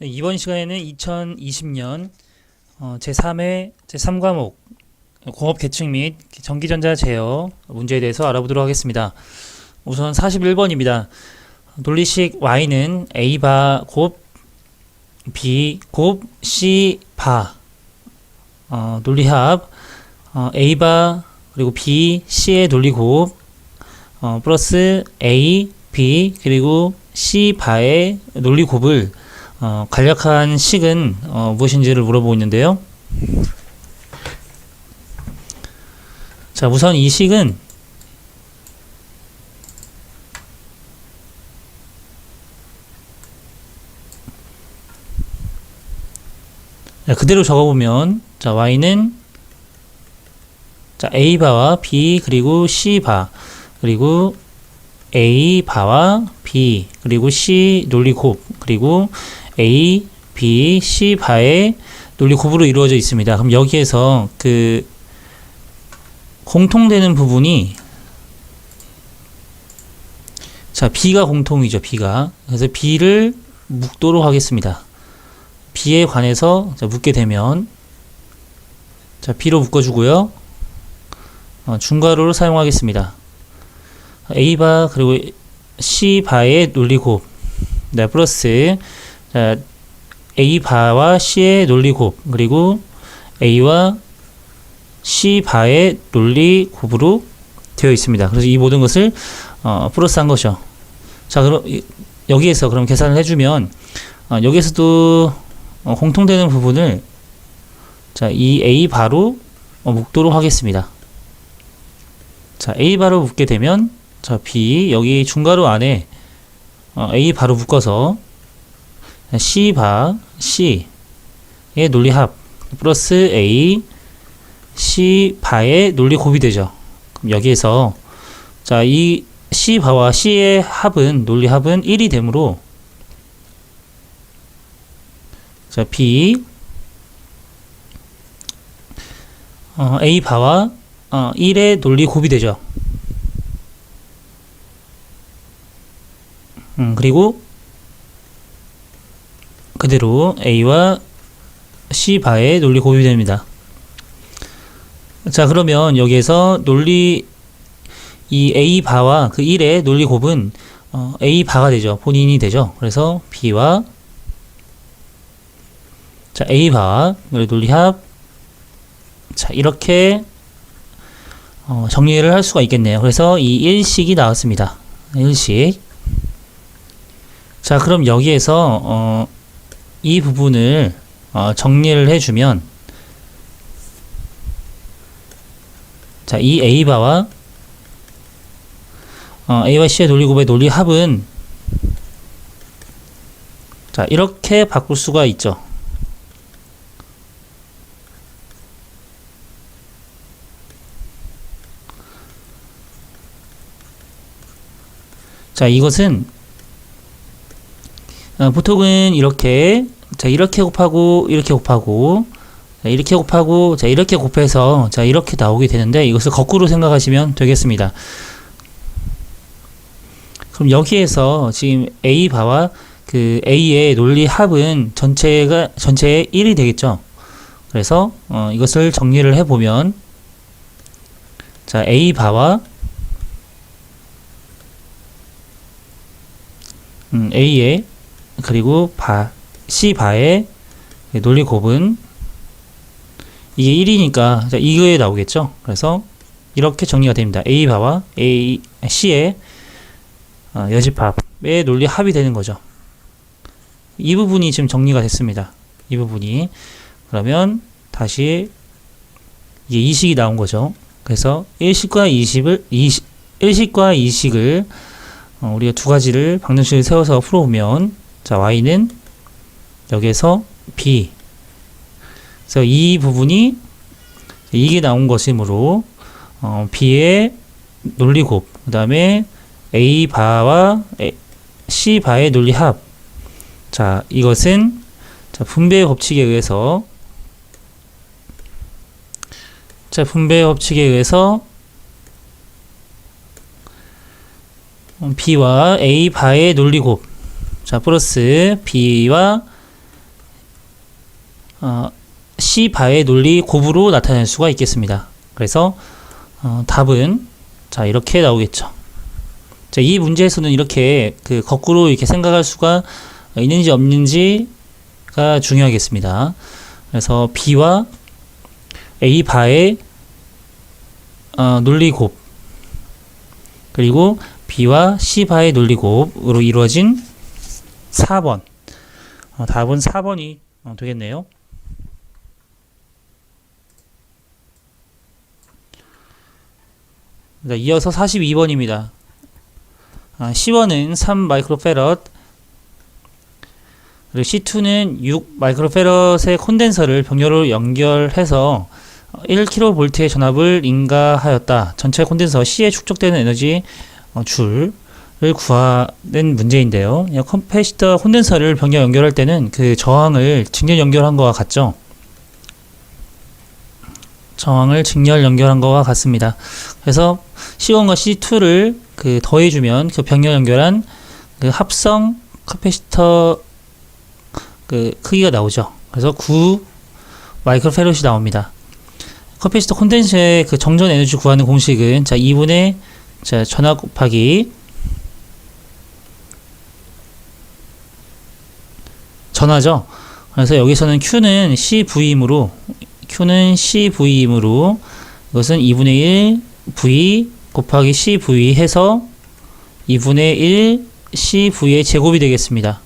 네, 이번 시간에는 2020년 제3회 제3과목 공업 계층 및 전기전자 제어 문제에 대해서 알아보도록 하겠습니다. 우선 41번입니다. 논리식 y는 a바 곱 b 곱 c 바 논리합 a바 그리고 b c의 논리곱 플러스 a b 그리고 c 바의 논리곱을 간략한 식은 무엇인지를 물어보고 있는데요. 자, 우선 이 식은 그대로 적어보면, 자, y는 자, a바와 b 그리고 c바 그리고 a바와 b 그리고 c 논리곱 그리고 a, b, c 바의 논리곱으로 이루어져 있습니다. 그럼 여기에서 그 공통되는 부분이 자, b가 공통이죠. b가. 그래서 b를 묶도록 하겠습니다. b에 관해서 자, 묶게 되면 자, b로 묶어주고요. 중괄호를 사용하겠습니다. a바 그리고 c 바의 논리곱 네, 플러스 자, a바와 c의 논리곱 그리고 a와 c바의 논리곱으로 되어 있습니다. 그래서 이 모든 것을 플러스한 것이죠. 자, 그럼 여기에서 그럼 계산을 해주면 여기에서도 공통되는 부분을 자, 이 a바로 묶도록 하겠습니다. 자, a바로 묶게 되면 자, b 여기 중괄호 안에 a바로 묶어서 c바 c의 논리합 플러스 a c바의 논리곱이 되죠. 그럼 여기에서 자, 이 c바와 c의 합은 논리합은 1이 되므로 자, b a바와 1의 논리곱이 되죠. 그리고 그대로 a와 c바의 논리곱이 됩니다. 자, 그러면 여기에서 이 a바와 그 1의 논리곱은 a바가 되죠. 본인이 되죠. 그래서 b와 자, a바와 논리합 자, 이렇게 정리를 할 수가 있겠네요. 그래서 이 1식이 나왔습니다. 1식. 자, 그럼 여기에서 이 부분을 정리를 해주면 자, 이 a바와 a와 c의 논리곱의 논리합은 자, 이렇게 바꿀 수가 있죠. 자, 이것은 보통은 이렇게 자, 이렇게 곱하고 이렇게 곱하고 자, 이렇게 곱하고 자, 이렇게 곱해서 자, 이렇게 나오게 되는데 이것을 거꾸로 생각하시면 되겠습니다. 그럼 여기에서 지금 a바와 그 a의 논리합은 전체의 1이 되겠죠. 그래서 이것을 정리를 해보면 자, a바와 a의 그리고 c바의 논리곱은 이게 1이니까 이거에 나오겠죠. 그래서 이렇게 정리가 됩니다. a바와 c의 여집합의 논리합이 되는 거죠. 이 부분이 지금 정리가 됐습니다. 이 부분이. 그러면 다시 이게 2식이 나온 거죠. 그래서 1식과 2식을 우리가 두 가지를 방정식을 세워서 풀어보면 자, y는 여기에서 b 그래서 이 부분이 이게 나온 것이므로 b의 논리곱 그 다음에 a바와 c바의 논리합 자, 이것은 자, 분배의 법칙에 의해서 B와 A 바의 논리곱 자 플러스 B와 C바의 논리 곱으로 나타낼 수가 있겠습니다. 그래서 답은 자 이렇게 나오겠죠. 자, 이 문제에서는 이렇게 그 거꾸로 이렇게 생각할 수가 있는지 없는지가 중요하겠습니다. 그래서 B와 A바의 논리곱 그리고 B와 C바의 논리곱으로 이루어진 4번 답은 4번이 되겠네요. 이어서 42번입니다. C1은 3 마이크로페럿 그리고 C2는 6 마이크로페럿의 콘덴서를 병렬로 연결해서 1kV의 전압을 인가하였다. 전체 콘덴서 C에 축적되는 에너지 줄을 구하는 문제인데요. 컴패시터 콘덴서를 병렬 연결할 때는 그 저항을 직렬 연결한 것과 같죠. 저항을 직렬 연결한 것과 같습니다. 그래서 C1과 C2를 그 더해주면 그 병렬 연결한 그 합성 카패시터 그 크기가 나오죠. 그래서 9 마이크로페럿이 나옵니다. 카패시터 콘덴서의 그 정전 에너지 구하는 공식은 자 2분의 자 전압 곱하기 전하죠. 그래서 여기서는 Q는 CV이므로 이것은 2분의 1 V 곱하기 CV 해서 2분의 1 CV의 제곱이 되겠습니다.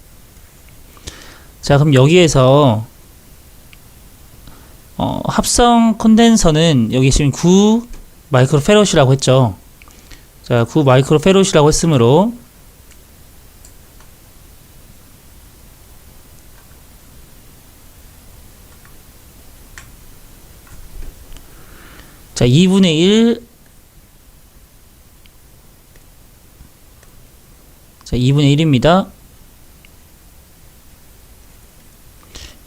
자, 그럼 여기에서 합성 콘덴서는 여기 지금 9 마이크로페럿이라고 했죠. 자, 9 마이크로페럿이라고 했으므로 자, 2분의 1 자, 2분의 1입니다.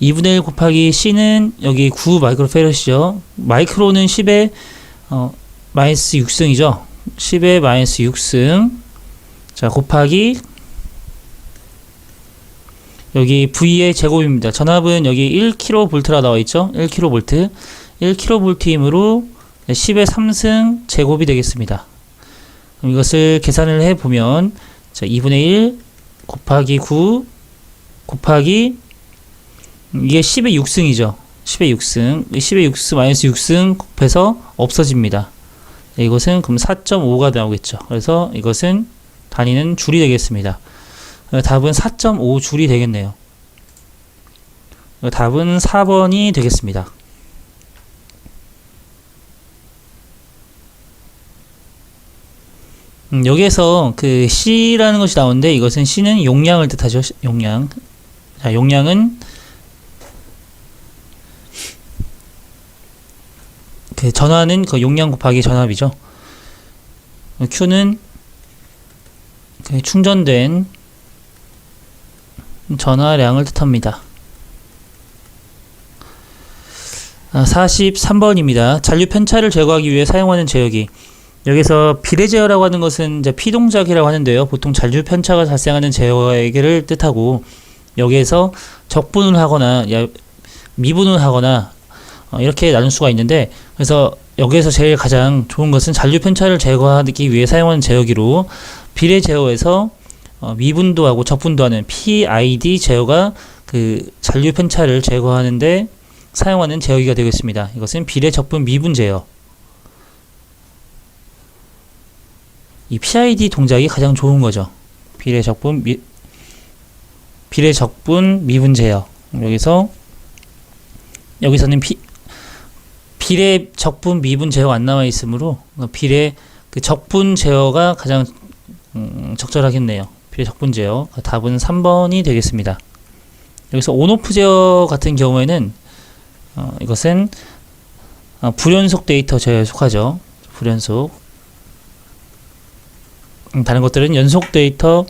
2분의 1 곱하기 C는 여기 9 마이크로페럿이죠. 마이크로는 10의 마이너스 6승이죠. 10의 마이너스 6승. 자, 곱하기 여기 V의 제곱입니다. 전압은 여기 1kV라 나와 있죠. 1kV. 1kV이므로 10의 3승 제곱이 되겠습니다. 그럼 이것을 계산을 해 보면 자, 2분의 1 곱하기 9 곱하기 이게 10의 6승이죠. 10의 6승. 10의 6승 마이너스 6승 곱해서 없어집니다. 이것은 그럼 4.5가 나오겠죠. 그래서 이것은 단위는 줄이 되겠습니다. 답은 4.5 줄이 되겠네요. 답은 4번이 되겠습니다. 여기에서 그 C라는 것이 나오는데 이것은 C는 용량을 뜻하죠. 용량. 자, 용량은 그 전하는 그 용량 곱하기 전압이죠. Q는 그 충전된 전하량을 뜻합니다. 43번입니다. 잔류 편차를 제거하기 위해 사용하는 제어기. 여기서 비례 제어라고 하는 것은 이제 피동작이라고 하는데요. 보통 잔류 편차가 발생하는 제어기를 뜻하고 여기에서 적분을 하거나 미분을 하거나 이렇게 나눌 수가 있는데 그래서 여기에서 제일 가장 좋은 것은 잔류 편차를 제거하기 위해 사용하는 제어기로 비례 제어에서 미분도 하고 적분도 하는 PID 제어가 그 잔류 편차를 제거하는데 사용하는 제어기가 되겠습니다. 이것은 비례 적분 미분 제어. 이 PID 동작이 가장 좋은 거죠. 비례 적분 미분 제어. 여기서는 비례 적분 미분 제어가 안 나와 있으므로 비례 그 적분 제어가 가장 적절하겠네요. 비례 적분 제어. 답은 3번이 되겠습니다. 여기서 온오프 제어 같은 경우에는 이것은 불연속 데이터 제어에 속하죠. 불연속. 다른 것들은 연속 데이터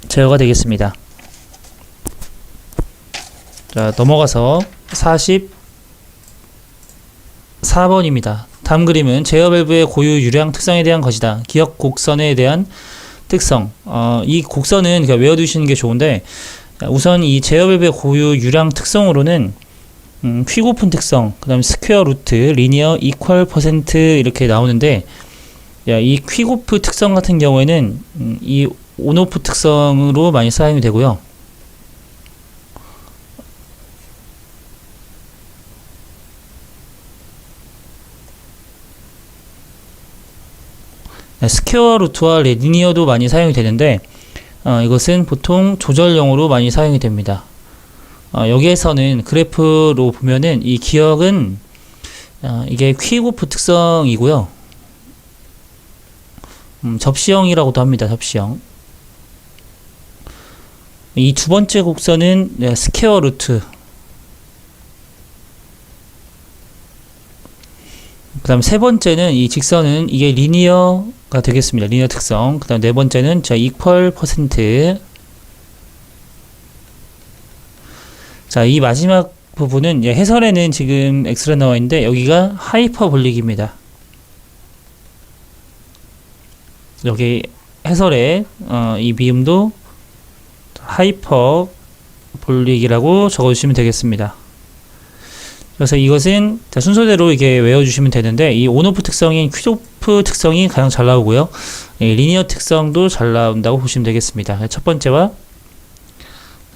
제어가 되겠습니다. 자, 넘어가서 44번입니다. 다음 그림은 제어 밸브의 고유 유량 특성에 대한 것이다. 기억 곡선에 대한 특성. 이 곡선은 외워두시는 게 좋은데 우선 이 제어 밸브의 고유 유량 특성으로는 퀵 오픈 특성, 그 다음에 스퀘어 루트, 리니어, 이퀄 퍼센트 이렇게 나오는데, 이 퀵 오프 특성 같은 경우에는 이 온오프 특성으로 많이 사용이 되고요. 스퀘어 루트와 리니어도 많이 사용이 되는데, 이것은 보통 조절용으로 많이 사용이 됩니다. 여기에서는 그래프로 보면은 이 기억은 이게 퀵 오프 특성이고요. 접시형이라고도 합니다. 접시형. 이 두 번째 곡선은 스퀘어 루트. 그 다음 세 번째는 이 직선은 이게 리니어가 되겠습니다. 리니어 특성. 그 다음 네 번째는 이퀄 퍼센트. 자, 이 마지막 부분은 해설에는 지금 X로 나와 있는데 여기가 하이퍼볼릭입니다. 여기 해설에 이 미음도 하이퍼볼릭이라고 적어주시면 되겠습니다. 그래서 이것은 순서대로 이게 외워주시면 되는데, 이 온오프 특성인 퀵오프 특성이 가장 잘 나오고요. 리니어 특성도 잘 나온다고 보시면 되겠습니다. 첫 번째와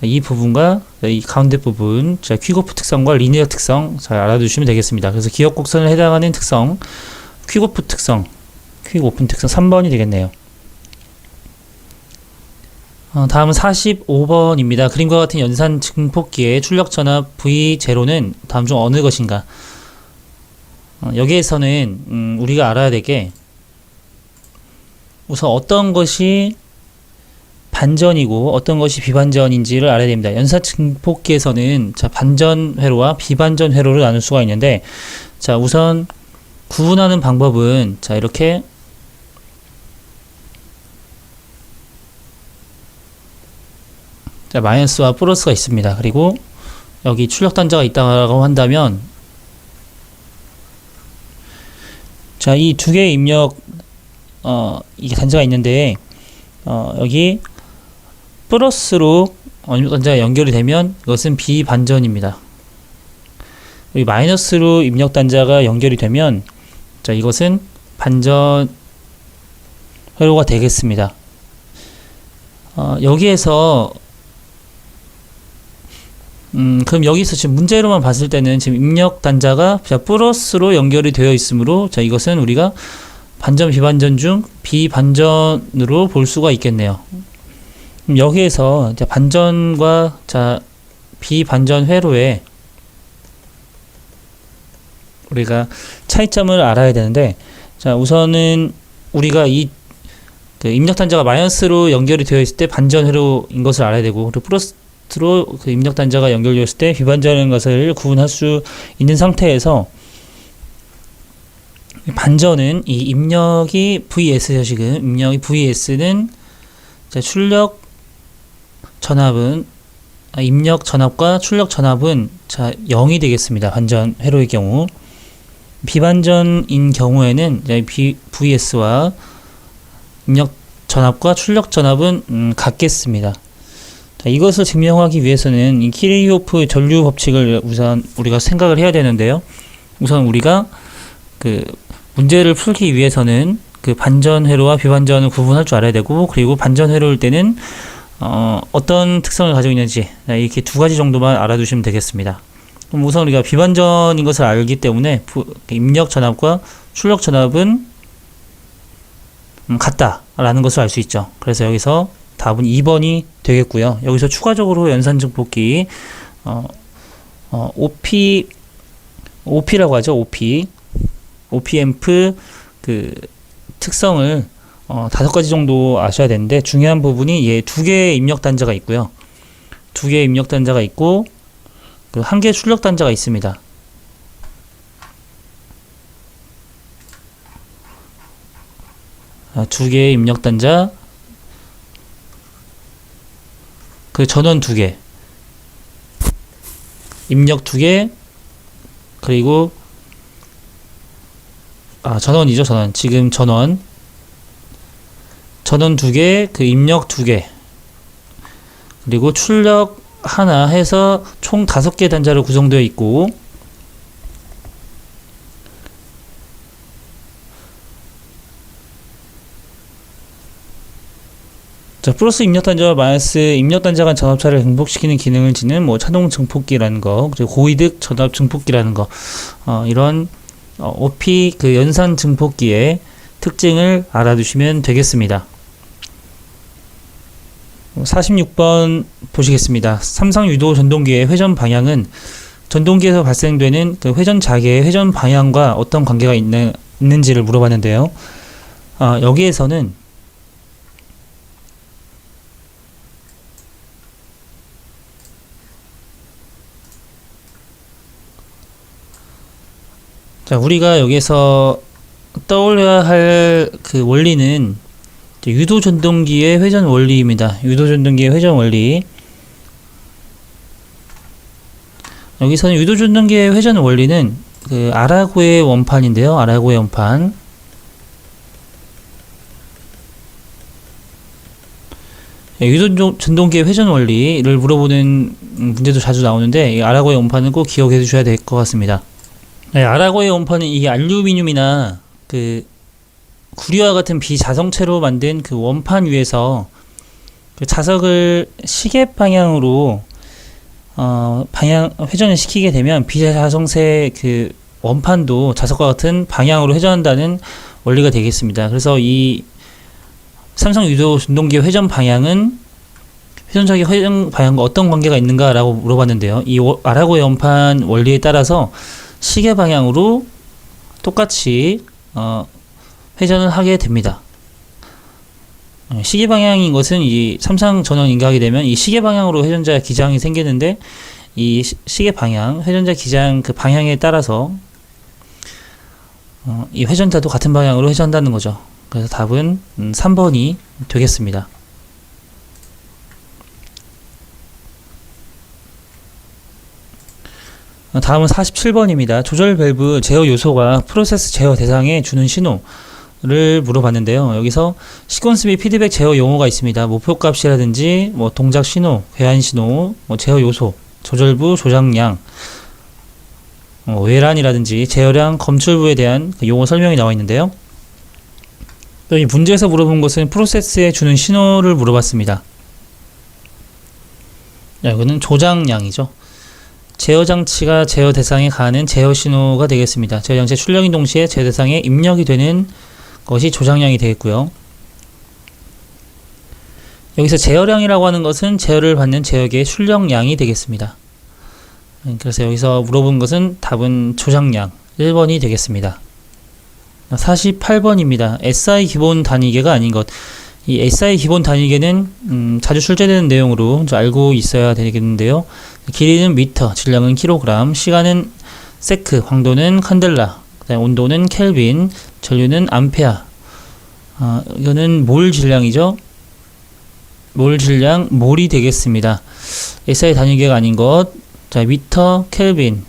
이 부분과 이 가운데 부분, 퀵오프 특성과 리니어 특성 잘 알아두시면 되겠습니다. 그래서 기억 곡선에 해당하는 특성, 퀵오프 특성, 퀵오픈 특성 3번이 되겠네요. 다음은 45번입니다. 그림과 같은 연산 증폭기의 출력 전압 V0는 다음 중 어느 것인가? 여기에서는 우리가 알아야 될 게, 우선 어떤 것이 반전이고 어떤 것이 비반전인지를 알아야 됩니다. 연산 증폭기에서는 반전 회로와 비반전 회로를 나눌 수가 있는데, 자, 우선 구분하는 방법은 이렇게 마이너스와 플러스가 있습니다. 그리고 여기 출력 단자가 있다고 한다면, 자, 이 두 개의 입력 이게 단자가 있는데, 여기 플러스로 입력 단자가 연결이 되면 이것은 비반전입니다. 여기 마이너스로 입력 단자가 연결이 되면, 자, 이것은 반전 회로가 되겠습니다. 여기에서 그럼 여기서 지금 문제로만 봤을 때는 지금 입력 단자가 플러스로 연결이 되어 있으므로, 자, 이것은 우리가 반전 비반전 중 비반전으로 볼 수가 있겠네요. 여기에서 반전과 비반전 회로에 우리가 차이점을 알아야 되는데, 자, 우선은 우리가 그 입력 단자가 마이너스로 연결이 되어 있을 때 반전 회로인 것을 알아야 되고, 그리고 플러스로 그 입력 단자가 연결되었을 때 비반전인 것을 구분할 수 있는 상태에서, 반전은 이 입력이 VS죠. 지금 입력이 VS는 출력 전압은 입력 전압과 출력 전압은 0이 되겠습니다. 반전 회로의 경우. 비반전인 경우에는 VS와 입력 전압과 출력 전압은 같겠습니다. 자, 이것을 증명하기 위해서는 이 키르히오프 전류 법칙을 우선 우리가 생각을 해야 되는데요. 우선 우리가 그 문제를 풀기 위해서는 그 반전 회로와 비반전을 구분할 줄 알아야 되고, 그리고 반전 회로일 때는 어떤 특성을 가지고 있는지 이렇게 두 가지 정도만 알아두시면 되겠습니다. 그럼 우선 우리가 비반전인 것을 알기 때문에 입력 전압과 출력 전압은 같다라는 것을 알 수 있죠. 그래서 여기서 답은 2번이 되겠고요. 여기서 추가적으로 연산 증폭기 OP라고 하죠. OP앰프 그 특성을 5가지 정도 아셔야 되는데, 중요한 부분이 두 개의 입력 단자가 있고요. 두 개의 입력 단자가 있고, 한 개의 출력 단자가 있습니다. 두 개의 입력 단자, 그 전원 2개, 입력 2개, 그리고 전원이죠. 지금 전원 2개, 그 입력 2개, 그리고 출력 하나 해서 총 5개 단자로 구성되어 있고, 자, 플러스 입력 단자와 마이너스 입력 단자 간 전압차를 증폭시키는 기능을 지닌 뭐 자동 증폭기라는 거, 그리고 고이득 전압 증폭기라는 거, 이런 OP 그 연산 증폭기의 특징을 알아두시면 되겠습니다. 46번 보시겠습니다. 삼성 유도 전동기의 회전 방향은 전동기에서 발생되는 그 회전 자개의 회전 방향과 어떤 관계가 있는지를 물어봤는데요. 여기에서는 자, 우리가 여기서 떠올려야 할 그 원리는 유도 전동기의 회전 원리입니다. 유도 전동기의 회전 원리. 여기서는 유도 전동기의 회전 원리는 그 아라고의 원판인데요. 아라고의 원판. 유도 전동기의 회전 원리를 물어보는 문제도 자주 나오는데, 이 아라고의 원판은 꼭 기억해 두셔야 될 것 같습니다. 네, 아라고의 원판은 이 알루미늄이나 그 구리와 같은 비자성체로 만든 그 원판 위에서 그 자석을 시계 방향으로 회전을 시키게 되면 비자성체 그 원판도 자석과 같은 방향으로 회전한다는 원리가 되겠습니다. 그래서 이 삼성 유도 전동기의 회전 방향은 회전자기 회전 방향과 어떤 관계가 있는가라고 물어봤는데요. 이 아라고의 원판 원리에 따라서 시계 방향으로 똑같이 회전을 하게 됩니다. 시계 방향인 것은 이 삼상 전원 인가하게 되면 이 시계 방향으로 회전자 기장이 생기는데, 이 시계 방향, 회전자 기장 그 방향에 따라서 이 회전자도 같은 방향으로 회전한다는 거죠. 그래서 답은 3번이 되겠습니다. 다음은 47번입니다. 조절 밸브 제어 요소가 프로세스 제어 대상에 주는 신호를 물어봤는데요. 여기서 시퀀스 및 피드백 제어 용어가 있습니다. 목표값이라든지 뭐 동작 신호, 괴한 신호, 뭐 제어 요소, 조절부, 조작량, 외란이라든지 제어량, 검출부에 대한 용어 설명이 나와 있는데요. 또 이 문제에서 물어본 것은 프로세스에 주는 신호를 물어봤습니다. 이거는 조작량이죠. 제어 장치가 제어 대상에 가는 제어 신호가 되겠습니다. 제어 장치의 출력인 동시에 제어 대상에 입력이 되는 것이 조작량이 되겠고요. 여기서 제어량이라고 하는 것은 제어를 받는 제어기의 출력량이 되겠습니다. 그래서 여기서 물어본 것은 답은 조작량 1번이 되겠습니다. 48번입니다. SI 기본 단위계가 아닌 것. 이 SI 기본 단위계는 자주 출제되는 내용으로 알고 있어야 되겠는데요. 길이는 미터, 질량은 킬로그램, 시간은 세크, 황도는 칸델라, 온도는 켈빈, 전류는 암페아. 이거는 몰 질량이죠. 몰 질량, 몰이 되겠습니다. SI 단위계가 아닌 것. 자, 미터, 켈빈,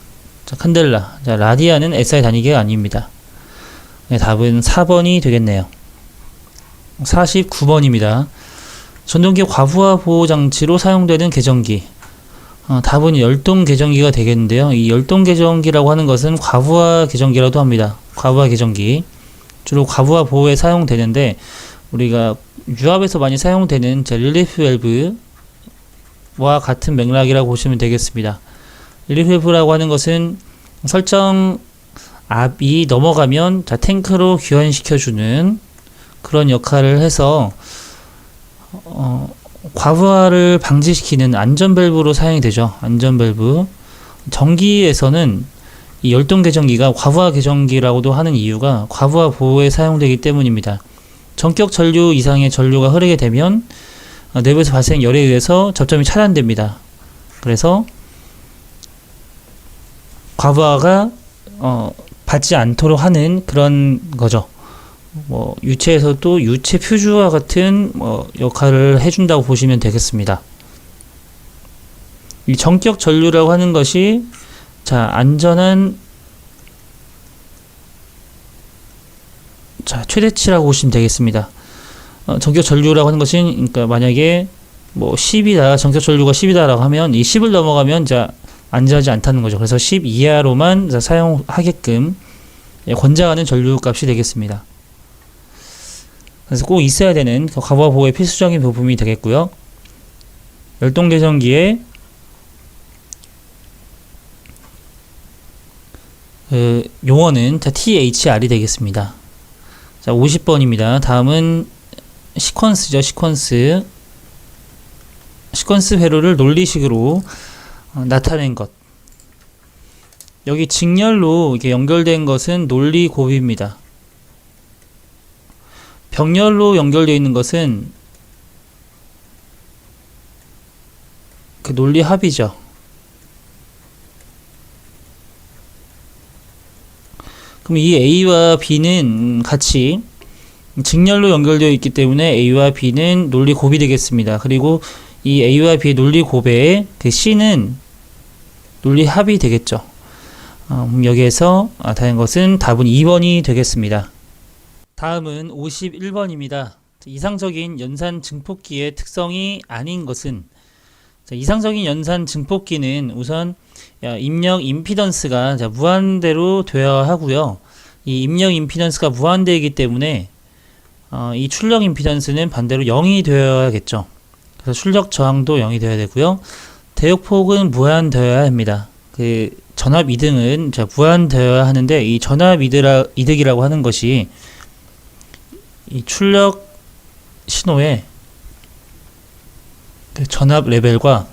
자, 칸델라, 자, 라디아는 SI 단위계가 아닙니다. 네, 답은 4번이 되겠네요. 49번입니다. 전동기 과부하 보호 장치로 사용되는 계정기. 답은 열동 계정기가 되겠는데요. 이 열동 계정기라고 하는 것은 과부하 계정기라도 합니다. 과부하 계정기. 주로 과부하 보호에 사용되는데, 우리가 유압에서 많이 사용되는 릴리프 밸브와 같은 맥락이라고 보시면 되겠습니다. 릴리프 밸브라고 하는 것은 설정 압이 넘어가면 탱크로 귀환시켜주는 그런 역할을 해서 과부하를 방지시키는 안전 밸브로 사용이 되죠. 안전 밸브. 전기에서는 이 열동 계정기가 과부하 계정기라고도 하는 이유가 과부하 보호에 사용되기 때문입니다. 전격 전류 이상의 전류가 흐르게 되면 내부에서 발생 열에 의해서 접점이 차단됩니다. 그래서 과부하가 받지 않도록 하는 그런 거죠. 뭐 유체에서도 유체 퓨즈와 같은 역할을 해준다고 보시면 되겠습니다. 이 전격 전류라고 하는 것이 안전한 최대치라고 보시면 되겠습니다. 전격 전류라고 하는 것은 그러니까 만약에 뭐 10이다, 정적 전류가 10이다라고 하면 이 10을 넘어가면 자 안전하지 않다는 거죠. 그래서 10 이하로만 자, 사용하게끔 권장하는 전류 값이 되겠습니다. 그래서 꼭 있어야 되는 가부하 보호의 필수적인 부분이 되겠고요. 열동 계전기에 용어는 THR이 되겠습니다. 자, 50번입니다. 다음은 시퀀스죠. 시퀀스 회로를 논리식으로 나타낸 것. 여기 직렬로 이렇게 연결된 것은 논리 곱입니다. 병렬로 연결되어 있는 것은 그 논리 합이죠. 그럼 이 A와 B는 같이 직렬로 연결되어 있기 때문에 A와 B는 논리 곱이 되겠습니다. 그리고 이 A와 B의 논리 곱에 그 C는 논리 합이 되겠죠. 여기에서 다른 것은 답은 2번이 되겠습니다. 다음은 51번입니다. 이상적인 연산 증폭기의 특성이 아닌 것은, 이상적인 연산 증폭기는 우선 입력 임피던스가 무한대로 되어야 하고요. 이 입력 임피던스가 무한대이기 때문에 이 출력 임피던스는 반대로 0이 되어야겠죠. 그래서 출력 저항도 0이 되어야 되고요. 대역폭은 무한되어야 합니다. 그 전압 이등은 무한되어야 하는데, 이 전압 이득이라고 하는 것이 이 출력 신호의 그 전압 레벨과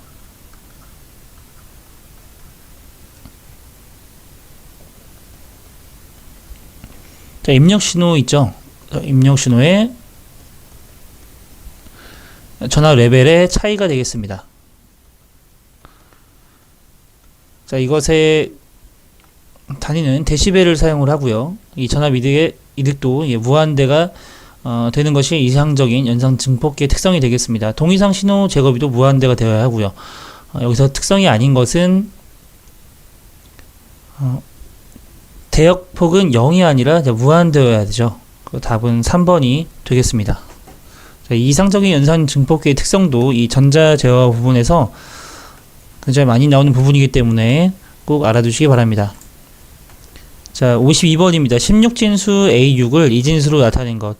입력 신호 있죠. 입력 신호의 전압 레벨의 차이가 되겠습니다. 자, 이것의 단위는 데시벨을 사용을 하고요. 이 전압 이득도 무한대가 되는 것이 이상적인 연산 증폭기의 특성이 되겠습니다. 동이상 신호 제거비도 무한대가 되어야 하고요. 여기서 특성이 아닌 것은 대역폭은 0이 아니라 무한되어야 되죠. 그 답은 3번이 되겠습니다. 자, 이상적인 연산 증폭기의 특성도 이 전자 제어 부분에서 굉장히 많이 나오는 부분이기 때문에 꼭 알아두시기 바랍니다. 자, 52번입니다. 16진수 A6을 이진수로 나타낸 것.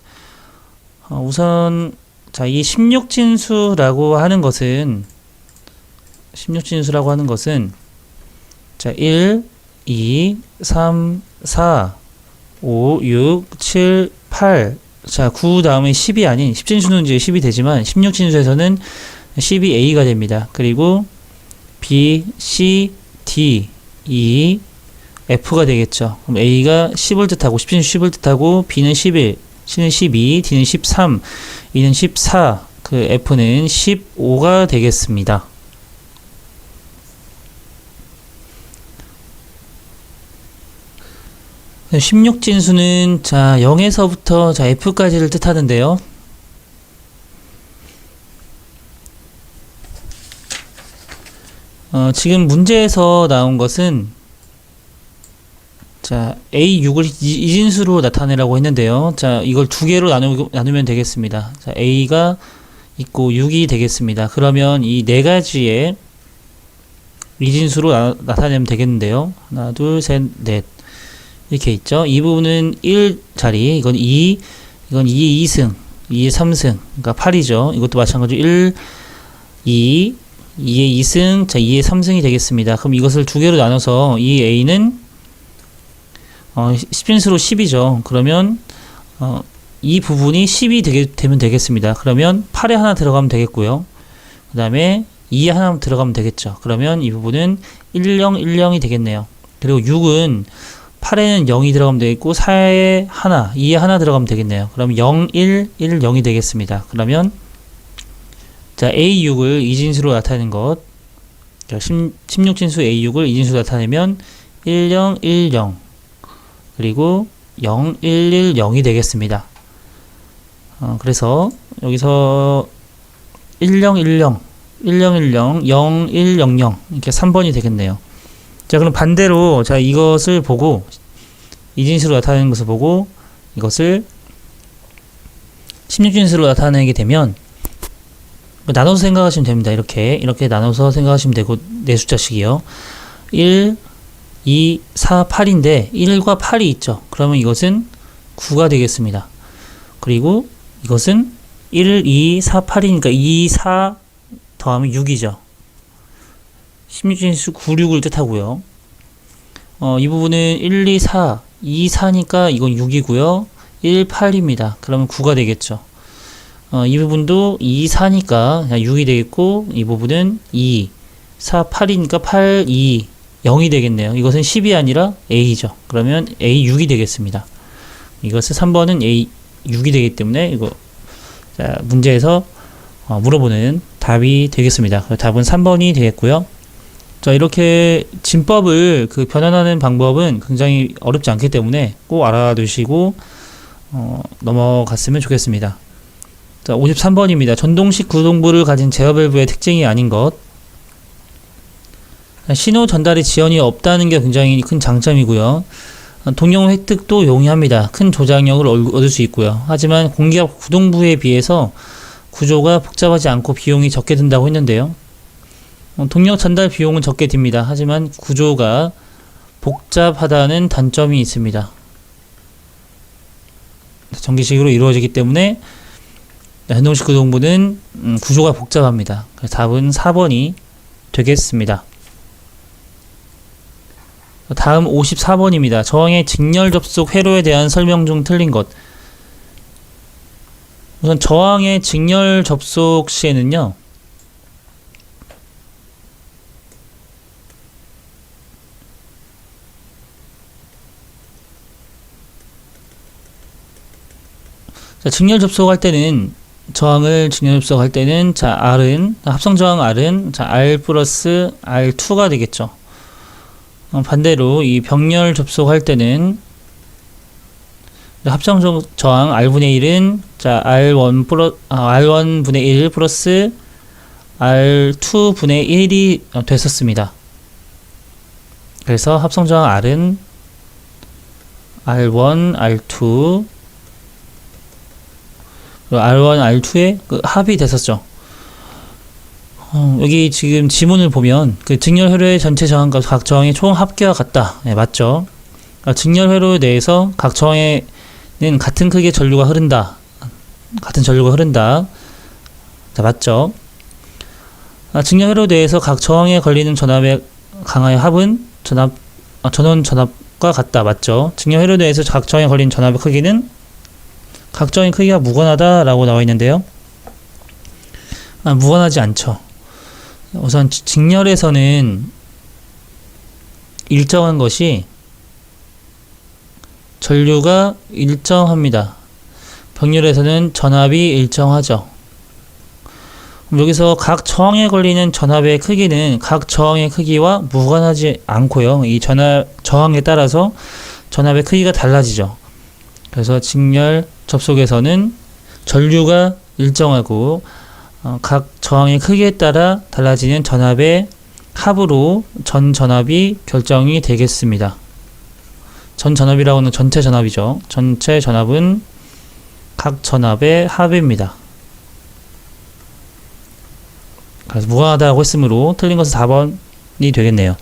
우선 자, 이 16진수라고 하는 것은 자, 1, 2, 3, 4, 5, 6, 7, 8. 자, 9 다음에 10이 아닌 10진수는 이제 10이 되지만 16진수에서는 12A가 됩니다. 그리고 B, C, D, E, F가 되겠죠. 그럼 A가 10을 뜻하고 10진수 10을 뜻하고 B는 11, C는 12, D는 13, E는 14, 그 F는 15가 되겠습니다. 네, 16진수는 자 0에서부터 자 F까지를 뜻하는데요. 지금 문제에서 나온 것은 자 A6을 이진수로 나타내라고 했는데요. 자 이걸 두 개로 나누면 되겠습니다. 자 A가 있고 6이 되겠습니다. 그러면 이 네 가지의 이진수로 나타내면 되겠는데요. 하나, 둘, 셋, 넷 이렇게 있죠. 이 부분은 1자리, 이건 2, 이건 2의 2승, 2의 3승, 그러니까 8이죠. 이것도 마찬가지로 1, 2, 2의 2승, 자 2의 3승이 되겠습니다. 그럼 이것을 두 개로 나눠서 이 A는 10진수로 10이죠. 그러면 이 부분이 10이 되면 되겠습니다. 그러면 8에 하나 들어가면 되겠고요. 그 다음에 2에 하나 들어가면 되겠죠. 그러면 이 부분은 10, 10이 되겠네요. 그리고 6은 8에는 0이 들어가면 되겠고 4에 하나, 2에 하나 들어가면 되겠네요. 그럼 0, 1, 1, 0이 되겠습니다. 그러면 자 A6을 이진수로 나타내는 것, 16진수 A6을 이진수로 나타내면 10, 10 그리고 0, 1, 1, 0이 되겠습니다. 그래서 여기서 10, 10, 10, 10, 0, 1, 0, 0 이렇게 3번이 되겠네요. 자 그럼 반대로 자 이것을 보고 이진수로 나타내는 것을 보고 이것을 16진수로 나타내게 되면 나눠서 생각하시면 됩니다. 이렇게 나눠서 생각하시면 되고, 네 숫자씩이요. 1, 2, 4, 8인데 1과 8이 있죠. 그러면 이것은 9가 되겠습니다. 그리고 이것은 1, 2, 4, 8이니까 2, 4 더하면 6이죠. 16진수 9, 6을 뜻하고요. 이 부분은 1, 2, 4, 2, 4니까 이건 6이고요. 1, 8입니다. 그러면 9가 되겠죠. 이 부분도 2, 4니까 6이 되겠고, 이 부분은 2, 4, 8이니까 8, 2, 0이 되겠네요. 이것은 10이 아니라 A죠. 그러면 A 6이 되겠습니다. 이것은 3번은 A 6이 되기 때문에 이거 자, 문제에서 물어보는 답이 되겠습니다. 답은 3번이 되겠고요. 자, 이렇게 진법을 변환하는 방법은 굉장히 어렵지 않기 때문에 꼭 알아두시고 넘어갔으면 좋겠습니다. 자, 53번입니다. 전동식 구동부를 가진 제어밸브의 특징이 아닌 것. 신호 전달의 지연이 없다는 게 굉장히 큰 장점이고요. 동영 획득도 용이합니다. 큰 조작력을 얻을 수 있고요. 하지만 공기압 구동부에 비해서 구조가 복잡하지 않고 비용이 적게 든다고 했는데요. 동력 전달 비용은 적게 듭니다. 하지만 구조가 복잡하다는 단점이 있습니다. 전기식으로 이루어지기 때문에 전동식 구동부는 구조가 복잡합니다. 그래서 답은 4번이 되겠습니다. 다음 54번입니다. 저항의 직렬 접속 회로에 대한 설명 중 틀린 것. 우선 저항의 직렬 접속 시에는요, 자, 직렬 접속할 때는 저항을 직렬 접속할 때는 자, R은 합성 저항 R은 자, R 플러스 R2가 되겠죠. 반대로 이 병렬 접속할 때는 합성 저항 R분의 1은 자, R1분의 1 플러스 R2분의 1이 됐었습니다. 그래서 합성 저항 R은 R1, R2 R1, R2의 합이 됐었죠. 여기 지금 지문을 보면 직렬 회로의 전체 저항과 각 저항의 총 합계와 같다. 네, 맞죠? 직렬 회로 내에서 각 저항에는 같은 크기의 전류가 흐른다. 같은 전류가 흐른다. 자, 맞죠? 직렬 회로 내에서 각 저항에 걸리는 전압의 강하의 합은 전원 전압과 같다. 맞죠? 직렬 회로 내에서 각 저항에 걸리는 전압의 크기는 각 저항의 크기가 무관하다라고 나와 있는데요. 무관하지 않죠. 우선 직렬에서는 일정한 것이 전류가 일정합니다. 병렬에서는 전압이 일정하죠. 여기서 각 저항에 걸리는 전압의 크기는 각 저항의 크기와 무관하지 않고요. 이 저항에 따라서 전압의 크기가 달라지죠. 그래서 직렬 접속에서는 전류가 일정하고 각 저항의 크기에 따라 달라지는 전압의 합으로 전 전압이 결정이 되겠습니다. 전 전압이라고 하는 전체 전압이죠. 전체 전압은 각 전압의 합입니다. 그래서 무관하다고 했으므로 틀린 것은 4번이 되겠네요.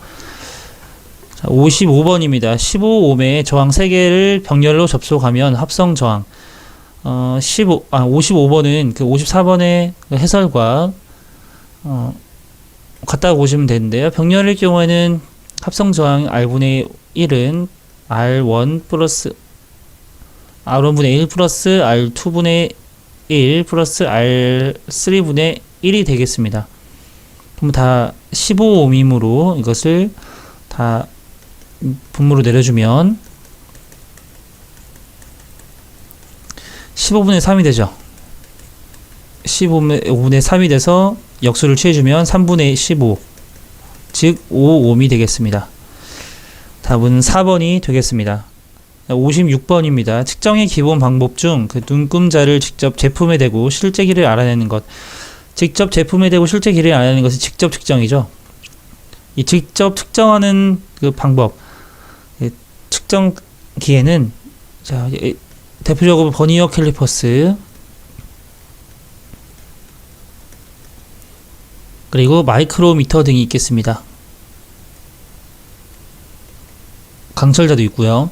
자, 55번입니다. 15ohm의 저항 3개를 병렬로 접속하면 합성 저항 55번은 54번의 해설과 같다고 보시면 되는데요. 병렬일 경우에는 합성 저항 R분의 1은 R1 플러스 R1분의 1 플러스 R2분의 1 플러스 R3분의 1이 되겠습니다. 그럼 다 15ohm이므로 이것을 다 분모로 내려주면 15분의 3이 되죠. 15분의 3이 돼서 역수를 취해주면 3분의 15, 즉 5ohm이 되겠습니다. 답은 4번이 되겠습니다. 56번입니다. 측정의 기본 방법 중 눈금자를 직접 제품에 대고 실제 길이를 알아내는 것. 직접 제품에 대고 실제 길이를 알아내는 것이 직접 측정이죠. 이 직접 측정하는 방법, 측정기에는 자, 대표적으로 버니어 캘리퍼스, 그리고 마이크로미터 등이 있겠습니다. 강철자도 있고요.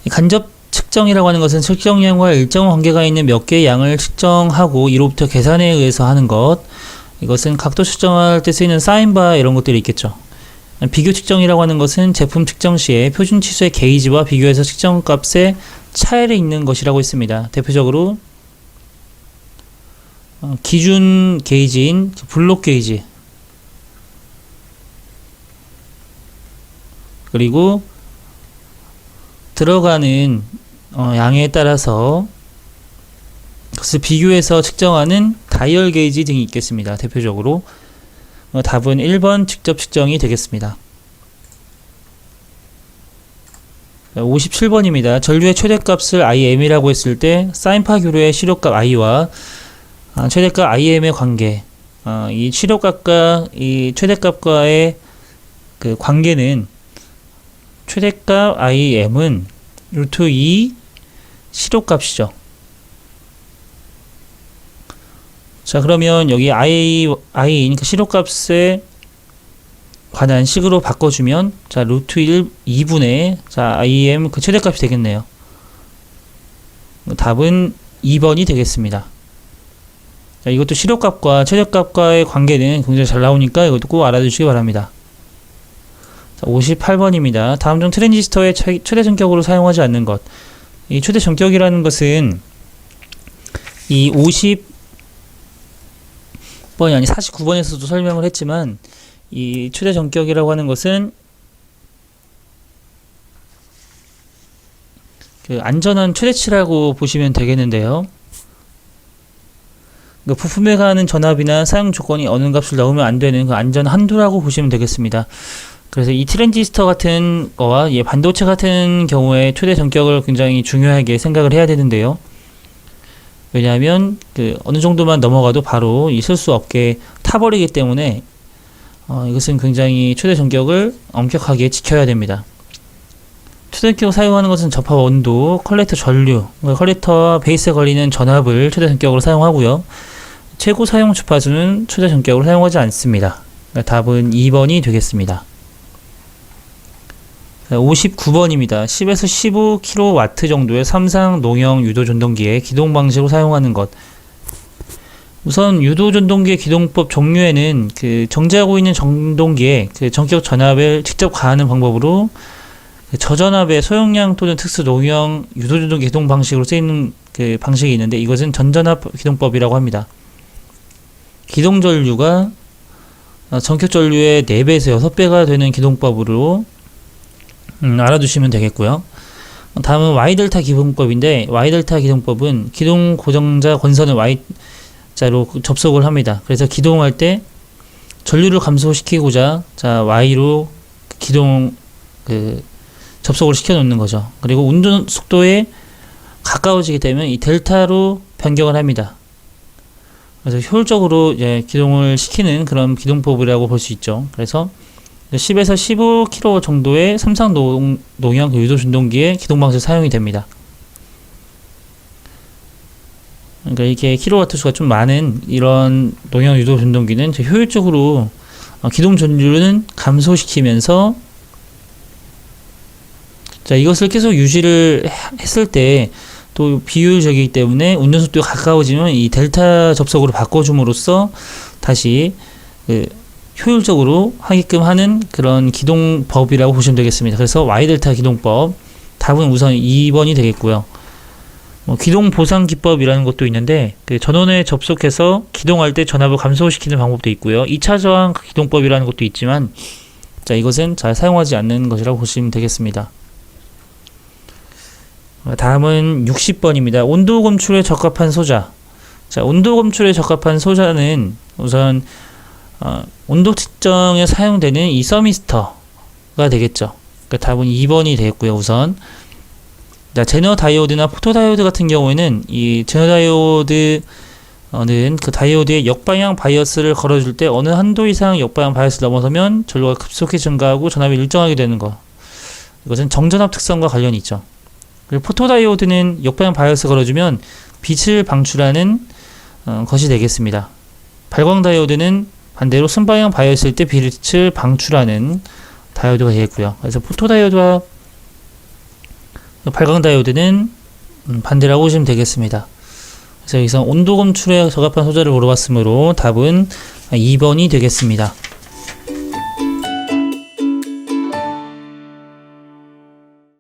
간접 측정이라고 하는 것은 측정량과 일정 관계가 있는 몇 개의 양을 측정하고 이로부터 계산에 의해서 하는 것. 이것은 각도 측정할 때 쓰이는 사인바 이런 것들이 있겠죠. 비교 측정이라고 하는 것은 제품 측정 시에 표준 치수의 게이지와 비교해서 측정값의 차이를 있는 것이라고 했습니다. 대표적으로 기준 게이지인 블록 게이지, 그리고 들어가는 양에 따라서 그것을 비교해서 측정하는 다이얼 게이지 등이 있겠습니다. 대표적으로 답은 1번 직접 측정이 되겠습니다. 57번입니다. 전류의 최대값을 IM이라고 했을 때 사인파 교류의 시료값 I와 최대값 IM의 관계, 이 시료값과 이 최대값과의 그 관계는 최대값 IM은 루트 2 시료값이죠. 자, 그러면 여기 I인 그 시료값에 관한 식으로 바꿔주면, 자, 루트 2분의, 자, IM 그 최대값이 되겠네요. 답은 2번이 되겠습니다. 자, 이것도 시료값과 최대값과의 관계는 굉장히 잘 나오니까 이것도 꼭 알아두시기 바랍니다. 자, 58번입니다. 다음 중 트랜지스터의 최대 전격으로 사용하지 않는 것. 이 최대 전격이라는 것은 이 50번이 아니 49번에서도 설명을 했지만, 이 최대 전격이라고 하는 것은 그 안전한 최대치라고 보시면 되겠는데요. 그 부품에 가는 전압이나 사용 조건이 어느 값을 넘으면 안 되는 그 안전 한도라고 보시면 되겠습니다. 그래서 이 트랜지스터 같은 거와 반도체 같은 경우에 최대 전격을 굉장히 중요하게 생각을 해야 되는데요. 왜냐하면 그 어느 정도만 넘어가도 바로 있을 수 없게 타버리기 때문에 이것은 굉장히 최대 전격을 엄격하게 지켜야 됩니다. 최대 전격을 사용하는 것은 접합 온도, 컬렉터 전류, 컬렉터와 베이스에 걸리는 전압을 최대 전격으로 사용하고요. 최고 사용 주파수는 최대 전격으로 사용하지 않습니다. 답은 2번이 되겠습니다. 59번입니다. 10에서 15kW 정도의 삼상 농형 유도 전동기의 기동 방식으로 사용하는 것. 우선 유도 전동기의 기동법 종류에는 그 정지하고 있는 전동기에 그 전격 전압을 직접 가하는 방법으로 그 저전압의 소용량 또는 특수 농형 유도 전동기 기동 방식으로 쓰이는 그 방식이 있는데, 이것은 전전압 기동법이라고 합니다. 기동 전류가 전격 전류의 4배에서 6배가 되는 기동법으로 알아두시면 되겠고요. 다음은 Y델타 기동법인데, Y델타 기동법은 기동 고정자 권선을 Y자로 접속을 합니다. 그래서 기동할 때 전류를 감소시키고자 Y로 기동 접속을 시켜 놓는 거죠. 그리고 운전 속도에 가까워지게 되면 이 델타로 변경을 합니다. 그래서 효율적으로 기동을 시키는 그런 기동법이라고 볼 수 있죠. 그래서 10에서 15kW 정도의 삼상 농형 유도 전동기의 기동 방식 사용이 됩니다. 그러니까 이게 킬로와트 수가 좀 많은 이런 농형 유도 전동기는 효율적으로 기동 전류는 감소시키면서, 자, 이것을 계속 유지를 했을 때 또 비효율적이기 때문에 운전 속도가 가까워지면 이 델타 접속으로 바꿔줌으로써 다시 효율적으로 하게끔 하는 그런 기동법이라고 보시면 되겠습니다. 그래서 Y델타 기동법, 답은 우선 2번이 되겠고요. 기동 보상 기법이라는 것도 있는데, 그 전원에 접속해서 기동할 때 전압을 감소시키는 방법도 있고요. 2차 저항 기동법이라는 것도 있지만, 자, 이것은 잘 사용하지 않는 것이라고 보시면 되겠습니다. 다음은 60번입니다. 온도 검출에 적합한 소자. 자, 온도 검출에 적합한 소자는 우선 온도 측정에 사용되는 이 서미스터가 되겠죠. 그러니까 답은 2번이 되겠고요. 우선 자, 제너 다이오드나 포토 다이오드 같은 경우에는 이 제너 다이오드는 그 다이오드의 역방향 바이어스를 걸어줄 때 어느 한도 이상 역방향 바이어스를 넘어서면 전류가 급속히 증가하고 전압이 일정하게 되는 것. 이것은 정전압 특성과 관련이 있죠. 그리고 포토 다이오드는 역방향 바이어스 걸어주면 빛을 방출하는 것이 되겠습니다. 발광 다이오드는 반대로 순방향 바이어스일 때 빛을 방출하는 다이오드가 되겠고요. 그래서 포토다이오드와 발광 다이오드는 반대라고 보시면 되겠습니다. 그래서 여기서 온도 검출에 적합한 소재를 물어봤으므로 답은 2번이 되겠습니다.